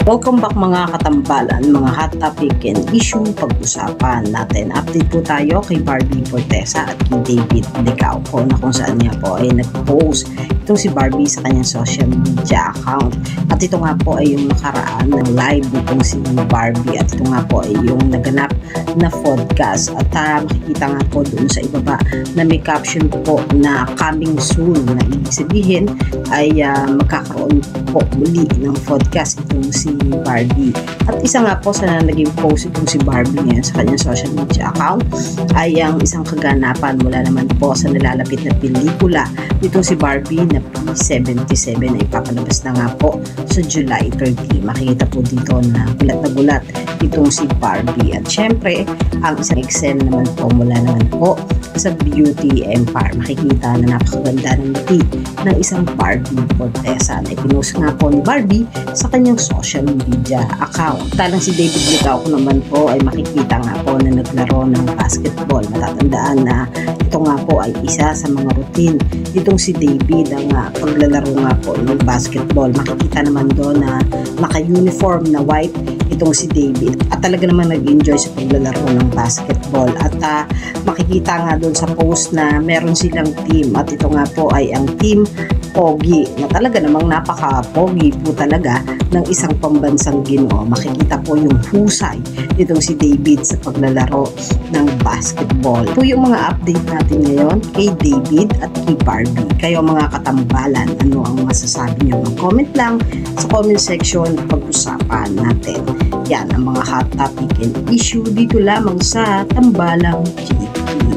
Welcome back mga katambalan, mga hot topic and issue pag-usapan natin. Update po tayo kay Barbie Fortesa at kay David Licao na kung saan niya po ay nag-post itong si Barbie sa kanyang social media account. At ito nga po ay yung nakaraan ng live nitong si Barbie at ito nga po ay yung naganap na podcast. At makikita nga po doon sa ibaba na may caption po na coming soon, na ibig sabihin ay magkakaroon po muli ng podcast itong si Barbie. At isa nga po sa naging post itong si Barbie ngayon sa kanyang social media account ay ang isang kaganapan mula naman po sa nalalapit na pelikula nitong si Barbie na P77 ay papalabas na nga po sa July 30. Makikita po dito na bulat itong si Barbie. At syempre, ang isang excel naman po mula naman po sa Beauty Empire. Makikita na napakaganda ng ngiti ng isang Barbie Fortesa na ipinost nga po ni Barbie sa kanyang social media account. Talang si David Licao naman po ay makikita nga po na naglaro ng basketball. Matatandaan na ito nga po ay isa sa mga routine itong si David ang paglalaro nga po ng basketball. Makikita naman doon na naka-uniform na white itong si David at talaga naman nag-enjoy sa paglalaro ng basketball. At makikita nga doon sa post na meron silang team at ito nga po ay ang team Pogi na talaga namang napaka-pogi po talaga ng isang pambansang Ginoo. Makikita po yung husay itong si David sa paglalaro ng basketball. Ito yung mga update natin ngayon kay David at kay Barbie. Kayo mga katambalan, ano ang masasabi niyo? Mag-comment lang sa comment section, pag-usapan natin. Yan ang mga hot topic and issue dito lamang sa Tambalang GP.